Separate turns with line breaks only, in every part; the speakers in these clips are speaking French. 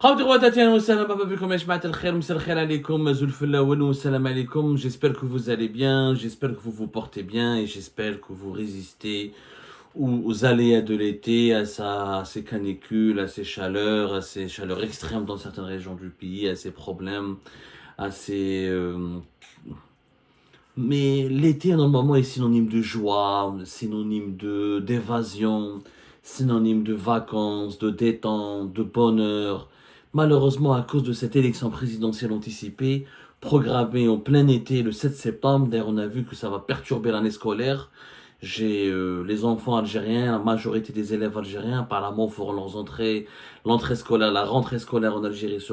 J'espère que vous allez bien, j'espère que vous vous portez bien et j'espère que vous résistez aux aléas de l'été, à ces canicules, à ces chaleurs extrêmes dans certaines régions du pays, à ces problèmes, à ces... Mais l'été, normalement, est synonyme de joie, synonyme d'évasion, synonyme de vacances, de détente, de bonheur. Malheureusement, à cause de cette élection présidentielle anticipée, programmée en plein été le 7 septembre, d'ailleurs on a vu que ça va perturber l'année scolaire. J'ai les enfants algériens, la majorité des élèves algériens apparemment feront l'entrée scolaire, la rentrée scolaire en Algérie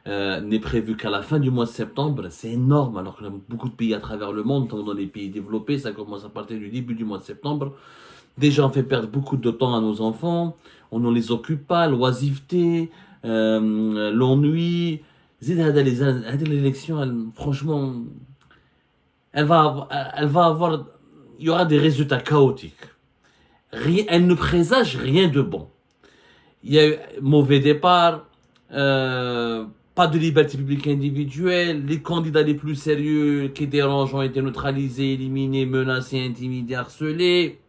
n'est prévue qu'à la fin du mois de septembre. C'est énorme alors qu'il y a beaucoup de pays à travers le monde, notamment dans les pays développés, ça commence à partir du début du mois de septembre. Déjà on fait perdre beaucoup de temps à nos enfants, on ne les occupe pas, l'oisiveté, l'ennui. L'élection, franchement, elle va avoir, il y aura des résultats chaotiques. Elle ne présage rien de bon. Il y a eu mauvais départ, pas de liberté publique individuelle, les candidats les plus sérieux qui dérangent ont été neutralisés, éliminés, menacés, intimidés, harcelés.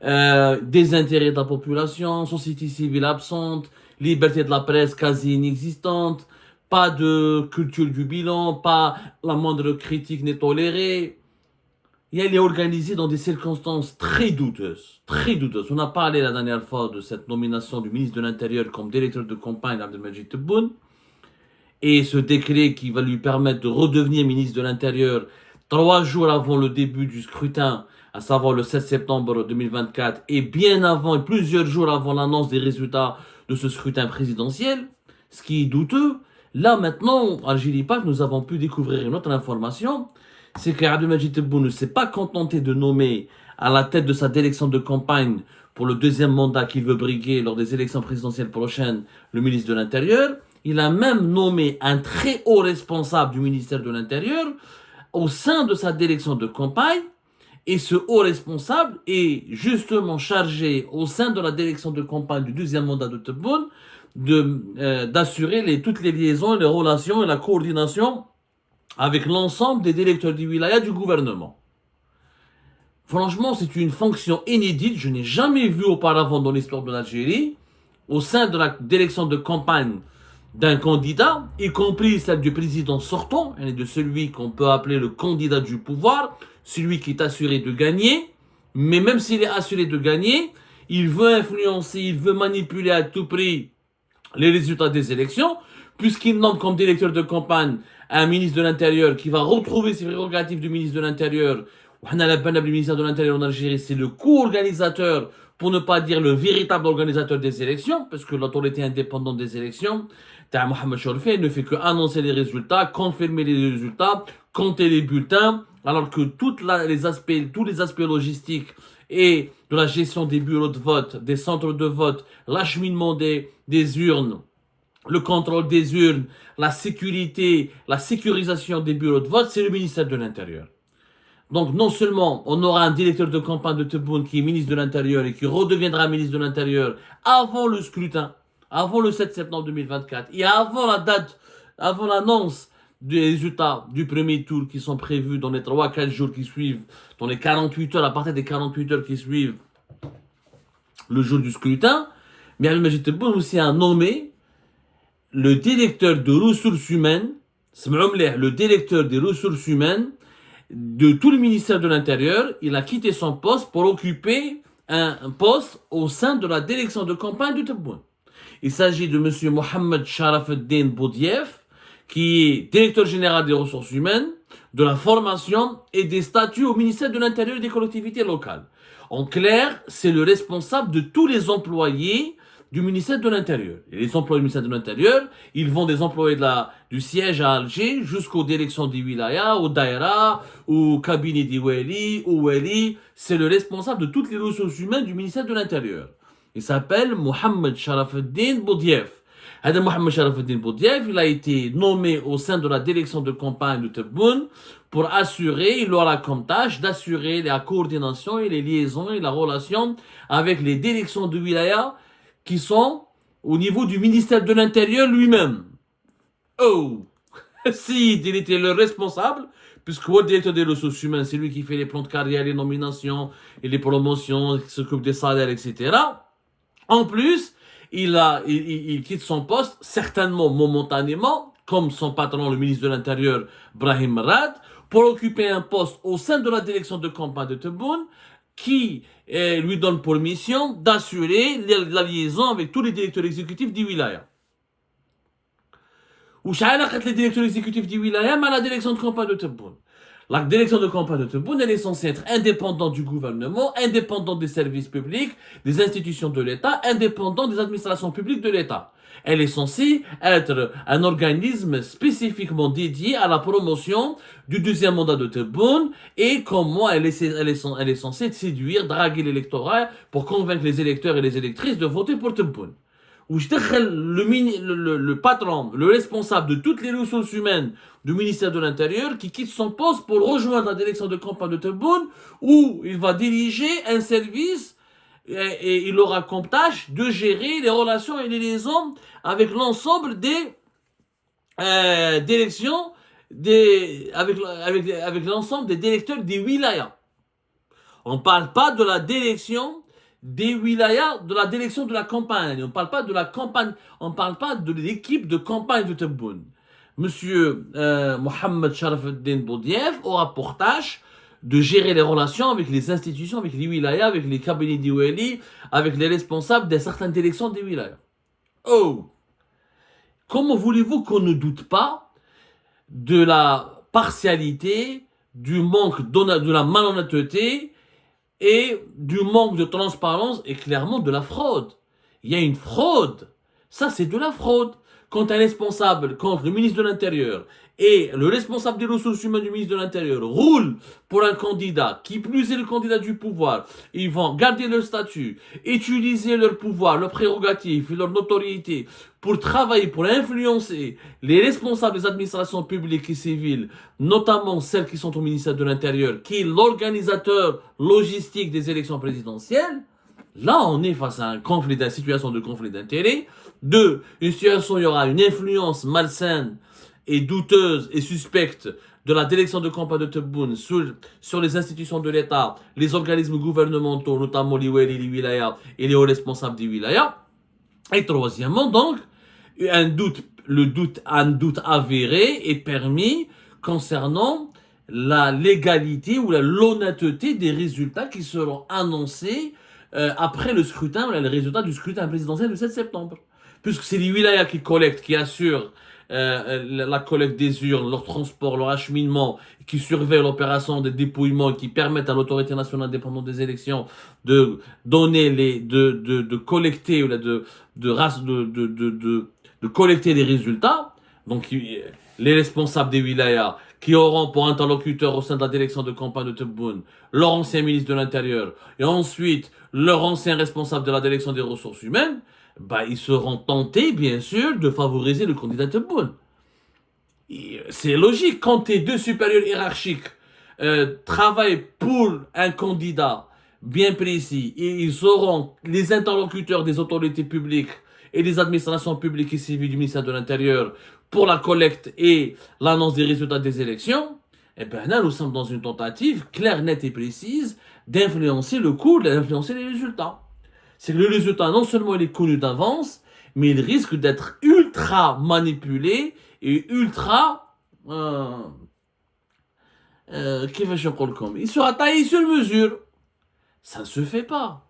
Des intérêts de la population, société civile absente, liberté de la presse quasi inexistante, pas de culture du bilan, pas la moindre critique n'est tolérée. Et elle est organisée dans des circonstances très douteuses, très douteuses. On a parlé la dernière fois de cette nomination du ministre de l'Intérieur comme directeur de campagne d'Abdelmajid Tebboune, et ce décret qui va lui permettre de redevenir ministre de l'Intérieur 3 jours avant le début du scrutin, à savoir le 7 septembre 2024, et bien avant, et plusieurs jours avant l'annonce des résultats de ce scrutin présidentiel, ce qui est douteux. Là maintenant, à Algérie Pack, nous avons pu découvrir une autre information, c'est qu'Abdelmajid Tebboune ne s'est pas contenté de nommer à la tête de sa direction de campagne pour le deuxième mandat qu'il veut briguer lors des élections présidentielles prochaines, le ministre de l'Intérieur. Il a même nommé un très haut responsable du ministère de l'Intérieur au sein de sa direction de campagne. Et ce haut responsable est justement chargé au sein de la direction de campagne du deuxième mandat de Tebboune d'assurer toutes les liaisons, les relations et la coordination avec l'ensemble des directeurs du wilaya du gouvernement. Franchement, c'est une fonction inédite, je n'ai jamais vu auparavant dans l'histoire de l'Algérie, au sein de la direction de campagne d'un candidat, y compris celle du président sortant, et de celui qu'on peut appeler le candidat du pouvoir, celui qui est assuré de gagner, mais même s'il est assuré de gagner, il veut influencer, il veut manipuler à tout prix les résultats des élections, puisqu'il nomme comme directeur de campagne un ministre de l'Intérieur qui va retrouver ses prérogatives du ministre de l'Intérieur. Le ministère de l'Intérieur en Algérie, c'est le co-organisateur, pour ne pas dire le véritable organisateur des élections, parce que l'autorité indépendante des élections, Mohamed Chorfé, ne fait que annoncer les résultats, confirmer les résultats, compter les bulletins, alors que tous les aspects logistiques et de la gestion des bureaux de vote, des centres de vote, l'acheminement des urnes, le contrôle des urnes, la sécurité, la sécurisation des bureaux de vote, c'est le ministère de l'Intérieur. Donc non seulement on aura un directeur de campagne de Tebboune qui est ministre de l'Intérieur et qui redeviendra ministre de l'Intérieur avant le scrutin, avant le 7 septembre 2024 et avant l'annonce des résultats du premier tour qui sont prévus dans les 3-4 jours qui suivent, dans les 48 heures, à partir des 48 heures qui suivent le jour du scrutin. Mais Abdelmajid Tebboune aussi a nommé le directeur de ressources humaines, le directeur des ressources humaines de tout le ministère de l'Intérieur. Il a quitté son poste pour occuper un poste au sein de la direction de campagne de Tebboune. Il s'agit de M. Mohamed Sharafuddin Boudief, qui est directeur général des ressources humaines, de la formation et des statuts au ministère de l'Intérieur et des collectivités locales. En clair, c'est le responsable de tous les employés du ministère de l'Intérieur. Et les employés du ministère de l'Intérieur, ils vont des employés du siège à Alger jusqu'aux directions des wilayas, au daïra, au cabinet des wali, au wali. C'est le responsable de toutes les ressources humaines du ministère de l'Intérieur. Il s'appelle Mohamed Sharafuddin Boudief. Mohamed Sharafuddin Boudief, il a été nommé au sein de la direction de campagne de Tebboune pour assurer, il aura comme tâche d'assurer la coordination et les liaisons et la relation avec les directions de wilaya qui sont au niveau du ministère de l'Intérieur lui-même. Oh, si il était le responsable, puisque le directeur des ressources humaines, c'est lui qui fait les plans de carrière, les nominations et les promotions, qui s'occupe des salaires, etc. En plus, il quitte son poste, certainement momentanément, comme son patron, le ministre de l'Intérieur, Brahim Rad, pour occuper un poste au sein de la direction de campagne de Tebboune, qui lui donne pour mission d'assurer la liaison avec tous les directeurs exécutifs du wilaya. وش علاقة les directeurs exécutifs du wilaya à la direction de campagne de Tebboune? La direction de campagne de Tebboune, elle est censée être indépendante du gouvernement, indépendante des services publics, des institutions de l'État, indépendante des administrations publiques de l'État. Elle est censée être un organisme spécifiquement dédié à la promotion du deuxième mandat de Tebboune et comment elle est censée séduire, draguer l'électorat pour convaincre les électeurs et les électrices de voter pour Tebboune. Où je le patron, le responsable de toutes les ressources humaines du ministère de l'Intérieur qui quitte son poste pour rejoindre la direction de campagne de Tebboune où il va diriger un service et il aura comme tâche de gérer les relations et les liaisons avec l'ensemble des d'élections avec l'ensemble des directeurs des wilayas. On ne parle pas de la direction des wilayas, de la direction de la campagne. On ne parle pas de la campagne, on ne parle pas de l'équipe de campagne de Tebboune. Monsieur Mohamed Sharafeddin Boudief aura pour tâche de gérer les relations avec les institutions, avec les wilayas, avec les cabinets d'Iwali, avec les responsables de certaines directions des wilayas. Oh! Comment voulez-vous qu'on ne doute pas de la partialité, du manque de la malhonnêteté et du manque de transparence et clairement de la fraude. Il y a une fraude. Ça, c'est de la fraude. Quand un responsable, quand le ministre de l'Intérieur et le responsable des ressources humaines du ministre de l'Intérieur roulent pour un candidat, qui plus est le candidat du pouvoir, ils vont garder leur statut, utiliser leur pouvoir, leurs prérogatives et leur notoriété pour travailler, pour influencer les responsables des administrations publiques et civiles, notamment celles qui sont au ministère de l'Intérieur, qui est l'organisateur logistique des élections présidentielles. Là, on est face à une situation de conflit d'intérêts. Une situation où il y aura une influence malsaine et douteuse et suspecte de la direction de campagne de Tebboune sur les institutions de l'État, les organismes gouvernementaux, notamment les wilayas et les hauts responsables des wilayas. Et troisièmement, donc, un doute avéré est permis concernant la légalité ou l'honnêteté des résultats qui seront annoncés après le scrutin, le résultat du scrutin présidentiel du 7 septembre. Puisque c'est les wilayas qui collectent, qui assurent la collecte des urnes, leur transport, leur acheminement, qui surveillent l'opération de dépouillement, qui permettent à l'autorité nationale indépendante des élections de donner de collecter de collecter les résultats. Donc les responsables des wilayas qui auront pour interlocuteur au sein de la direction de campagne de Tebboune leur ancien ministre de l'Intérieur et ensuite leur ancien responsable de la direction des ressources humaines, ils seront tentés, bien sûr, de favoriser le candidat Tebboune. C'est logique, quand tes deux supérieurs hiérarchiques travaillent pour un candidat bien précis et ils seront les interlocuteurs des autorités publiques et des administrations publiques et civiles du ministère de l'Intérieur pour la collecte et l'annonce des résultats des élections, là, nous sommes dans une tentative claire, nette et précise d'influencer le cours, d'influencer les résultats. C'est que le résultat, non seulement il est connu d'avance, mais il risque d'être ultra manipulé et ultra... il sera taillé sur mesure. Ça ne se fait pas.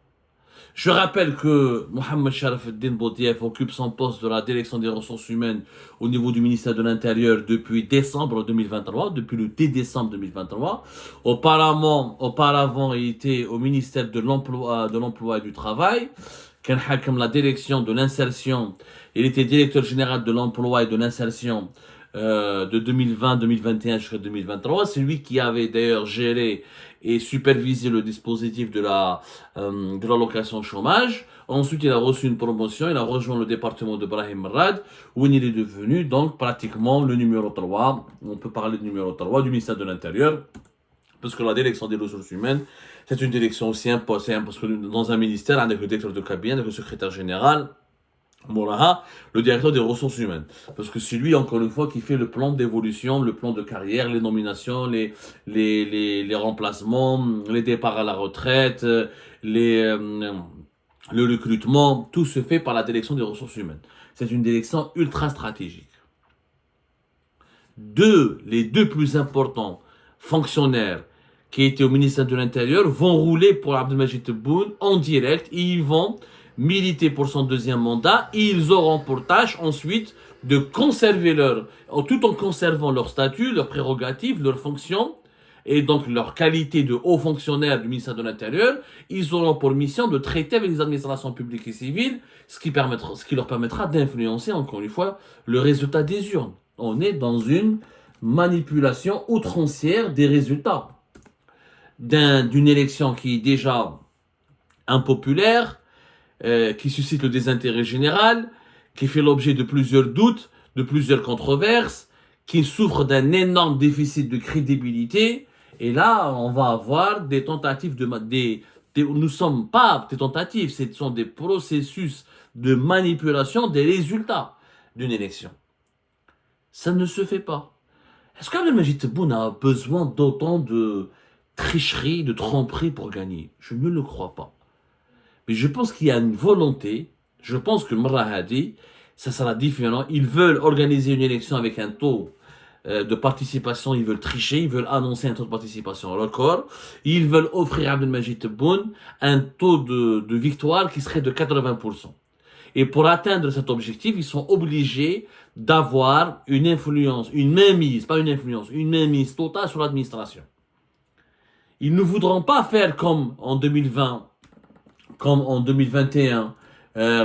Je rappelle que Mohamed Sharafeddin Boudief occupe son poste de la direction des ressources humaines au niveau du ministère de l'Intérieur depuis décembre 2023, depuis le 10 décembre 2023. Auparavant, il était au ministère de l'Emploi et du Travail, la direction de l'insertion. Il était directeur général de l'Emploi et de l'insertion de 2020, 2021 jusqu'à 2023. C'est lui qui avait d'ailleurs géré et supervisé le dispositif de l'allocation chômage. Ensuite, il a reçu une promotion, il a rejoint le département de Brahim Rad, où il est devenu donc pratiquement le numéro 3, on peut parler de numéro 3 du ministère de l'Intérieur, parce que la direction des ressources humaines, c'est une direction aussi imposée, parce que dans un ministère, avec le directeur de cabinet, avec le secrétaire général, Mouraha, le directeur des ressources humaines. Parce que c'est lui, encore une fois, qui fait le plan d'évolution, le plan de carrière, les nominations, les remplacements, les départs à la retraite, les, euh, le recrutement. Tout se fait par la direction des ressources humaines. C'est une direction ultra stratégique. Les deux plus importants fonctionnaires qui étaient au ministère de l'Intérieur vont rouler pour Abdelmajid Tebboune en direct et ils vont militer pour son deuxième mandat et ils auront pour tâche ensuite de conserver tout en conservant leur statut, leurs prérogatives, leurs fonctions et donc leur qualité de haut fonctionnaire du ministère de l'Intérieur, ils auront pour mission de traiter avec les administrations publiques et civiles, ce qui leur permettra d'influencer encore une fois le résultat des urnes. On est dans une manipulation outrancière des résultats d'une élection qui est déjà impopulaire, qui suscite le désintérêt général, qui fait l'objet de plusieurs doutes, de plusieurs controverses, qui souffre d'un énorme déficit de crédibilité. Et là, on va avoir des tentatives nous ne sommes pas des tentatives, ce sont des processus de manipulation des résultats d'une élection. Ça ne se fait pas. Est-ce qu'Abdelmajid Tebboune a besoin d'autant de tricherie, de tromperie pour gagner? Je ne le crois pas. Mais je pense qu'il y a une volonté. Je pense que Marahadi, ça sera différent. Ils veulent organiser une élection avec un taux de participation. Ils veulent tricher. Ils veulent annoncer un taux de participation record. Ils veulent offrir à Abdelmajid Tebboune un taux de victoire qui serait de 80%. Et pour atteindre cet objectif, ils sont obligés d'avoir une influence, une mainmise, pas une influence, une mainmise totale sur l'administration. Ils ne voudront pas faire comme en 2020, comme en 2021,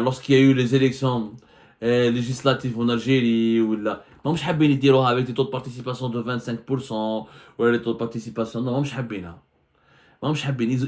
lorsqu'il y a eu les élections législatives en Algérie, ou là. ماهمش حابين يديروها avec des taux de participation de 25%, ou les taux de participation, non, ماهمش حابينها.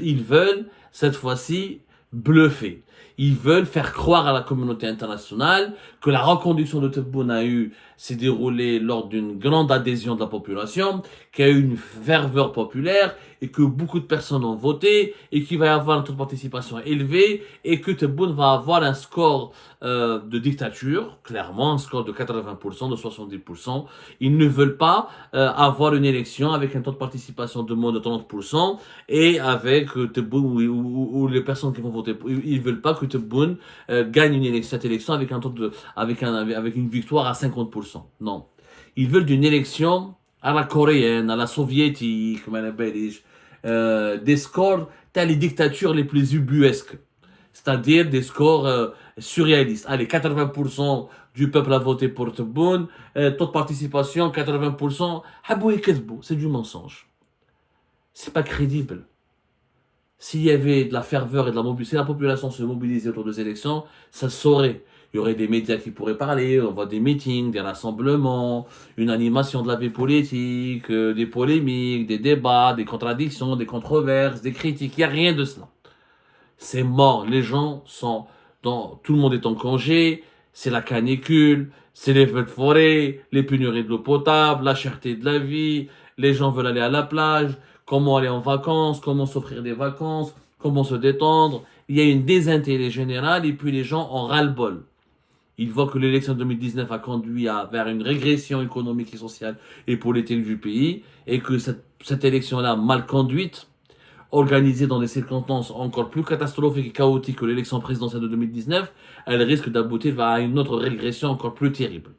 Ils veulent, cette fois-ci, bluffer. Ils veulent faire croire à la communauté internationale que la reconduction de Tebboune s'est déroulée lors d'une grande adhésion de la population, qu'il y a eu une ferveur populaire et que beaucoup de personnes ont voté et qu'il va y avoir un taux de participation élevé et que Tebboune va avoir un score de dictature, clairement un score de 80%, de 70%. Ils ne veulent pas avoir une élection avec un taux de participation de moins de 30% et avec Tebboune ou les personnes qui vont voter. Ils veulent pas que Tebboune gagne cette élection avec avec une victoire à 50%. Non. Ils veulent d'une élection à la coréenne, à la soviétique, des scores tels les dictatures les plus ubuesques. C'est-à-dire des scores surréalistes. Allez, 80% du peuple a voté pour Tebboune, taux de participation 80%. C'est du mensonge. C'est pas crédible. S'il y avait de la ferveur et de la mobilisation, si la population se mobilisait autour des élections, ça se saurait. Il y aurait des médias qui pourraient parler, on voit des meetings, des rassemblements, une animation de la vie politique, des polémiques, des débats, des contradictions, des controverses, des critiques. Il n'y a rien de cela. C'est mort. Les gens sont tout le monde est en congé, c'est la canicule, c'est les feux de forêt, les pénuries de l'eau potable, la cherté de la vie, les gens veulent aller à la plage, comment aller en vacances, comment s'offrir des vacances, comment se détendre. Il y a une désintérêt général et puis les gens en ras-le-bol. Ils voient que l'élection de 2019 a conduit vers une régression économique et sociale et politique du pays et que cette élection-là mal conduite, organisée dans des circonstances encore plus catastrophiques et chaotiques que l'élection présidentielle de 2019, elle risque d'aboutir à une autre régression encore plus terrible.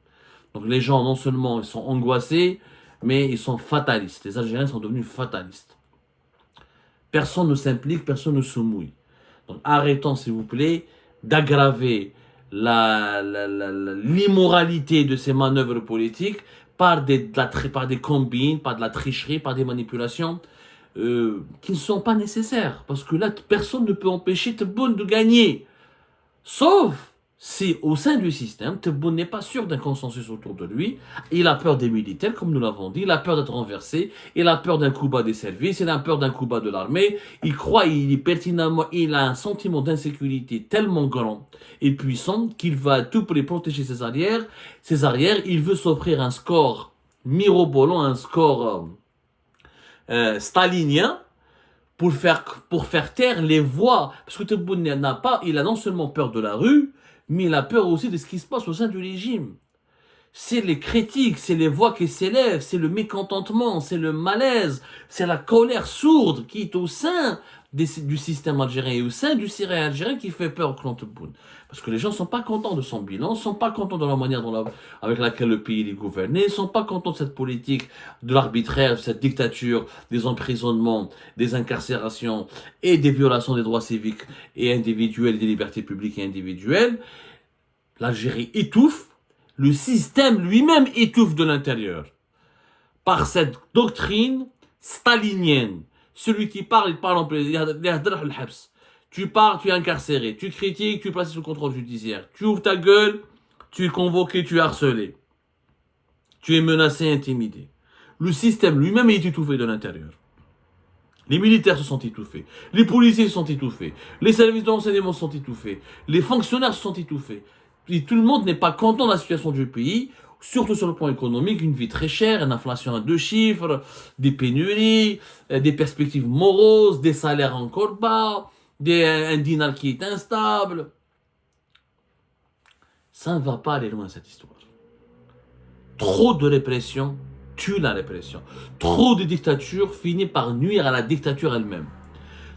Donc les gens, non seulement ils sont angoissés, mais ils sont fatalistes. Les Algériens sont devenus fatalistes. Personne ne s'implique, personne ne se mouille. Donc arrêtons, s'il vous plaît, d'aggraver l'immoralité de ces manœuvres politiques par des combines, par de la tricherie, par des manipulations qui ne sont pas nécessaires. Parce que là, personne ne peut empêcher Tebboune de gagner. Sauf si, au sein du système, Tebboune n'est pas sûr d'un consensus autour de lui. Il a peur des militaires, comme nous l'avons dit. Il a peur d'être renversé. Il a peur d'un coup bas des services. Il a peur d'un coup bas de l'armée. Il a un sentiment d'insécurité tellement grand et puissant qu'il va à tout prix protéger ses arrières. Il veut s'offrir un score mirobolant, un score stalinien pour faire taire les voix. Parce que Tebboune il a non seulement peur de la rue, mais la peur aussi de ce qui se passe au sein du régime. C'est les critiques, c'est les voix qui s'élèvent, c'est le mécontentement, c'est le malaise, c'est la colère sourde qui est au sein du système algérien et au sein du Syrie algérien qui fait peur au clan Tebboune. Parce que les gens ne sont pas contents de son bilan, ne sont pas contents de la manière avec laquelle le pays est gouverné, ne sont pas contents de cette politique, de l'arbitraire, de cette dictature, des emprisonnements, des incarcérations et des violations des droits civiques et individuels et des libertés publiques et individuelles. L'Algérie étouffe. Le système lui-même étouffe de l'intérieur par cette doctrine stalinienne. Celui qui parle, il parle en plaisir. Tu pars, tu es incarcéré. Tu critiques, tu es placé sous contrôle judiciaire. Tu ouvres ta gueule, tu es convoqué, tu es harcelé. Tu es menacé, intimidé. Le système lui-même est étouffé de l'intérieur. Les militaires se sont étouffés. Les policiers se sont étouffés. Les services de renseignement se sont étouffés. Les fonctionnaires se sont étouffés. Et tout le monde n'est pas content de la situation du pays, surtout sur le plan économique, une vie très chère, une inflation à 2 chiffres, des pénuries, des perspectives moroses, des salaires encore bas, un dinar qui est instable. Ça ne va pas aller loin cette histoire. Trop de répression tue la répression. Trop de dictature finit par nuire à la dictature elle-même.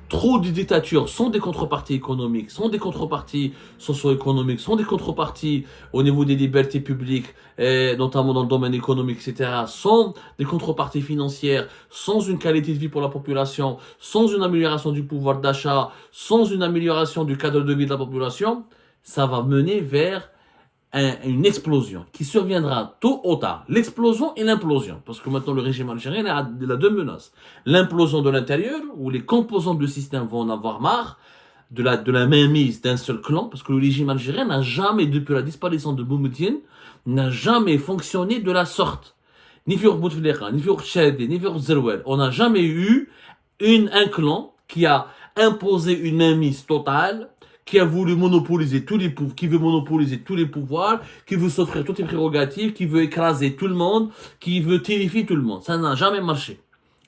Trop de dictatures sont des contreparties économiques, sont des contreparties socio-économiques, sont des contreparties au niveau des libertés publiques, notamment dans le domaine économique, etc., sont des contreparties financières, sans une qualité de vie pour la population, sans une amélioration du pouvoir d'achat, sans une amélioration du cadre de vie de la population. Ça va mener vers une explosion qui surviendra tôt ou tard. L'explosion et l'implosion. Parce que maintenant le régime algérien a deux menaces. L'implosion de l'intérieur, où les composants du système vont en avoir marre, de la mainmise d'un seul clan, parce que le régime algérien n'a jamais, depuis la disparition de Boumediene, n'a jamais fonctionné de la sorte. Ni sur Bouteflika, ni sur Tchède, ni sur Zerouel. On n'a jamais eu un clan qui a imposé une mainmise totale, qui a voulu monopoliser tous les pouvoirs, qui veut monopoliser tous les pouvoirs, qui veut s'offrir toutes les prérogatives, qui veut écraser tout le monde, qui veut terrifier tout le monde. Ça n'a jamais marché.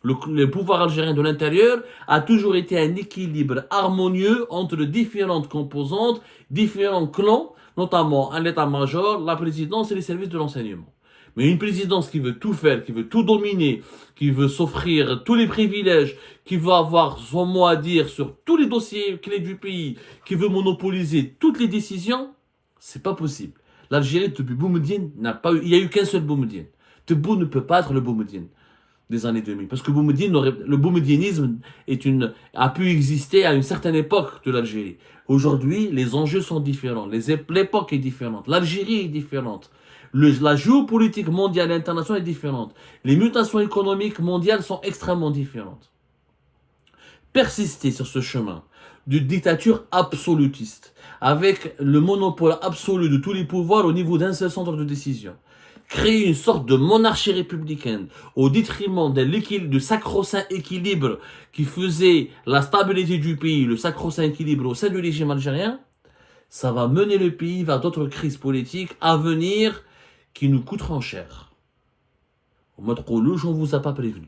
Le pouvoir algérien de l'intérieur a toujours été un équilibre harmonieux entre différentes composantes, différents clans, notamment un état-major, la présidence et les services de renseignement. Mais une présidence qui veut tout faire, qui veut tout dominer, qui veut s'offrir tous les privilèges, qui veut avoir son mot à dire sur tous les dossiers clés du pays, qui veut monopoliser toutes les décisions, c'est pas possible. L'Algérie, depuis Boumediene, n'a pas eu, il n'y a eu qu'un seul Boumediene. Tebboune ne peut pas être le Boumediene des années 2000. Parce que le boumedienisme a pu exister à une certaine époque de l'Algérie. Aujourd'hui, les enjeux sont différents. L'époque est différente. L'Algérie est différente. La géopolitique mondiale et internationale est différente. Les mutations économiques mondiales sont extrêmement différentes. Persister sur ce chemin de dictature absolutiste, avec le monopole absolu de tous les pouvoirs au niveau d'un seul centre de décision, créer une sorte de monarchie républicaine au détriment du sacro-saint équilibre qui faisait la stabilité du pays, le sacro-saint équilibre au sein du régime algérien, ça va mener le pays vers d'autres crises politiques à venir qui nous coûteront cher. On ne vous a pas prévenu.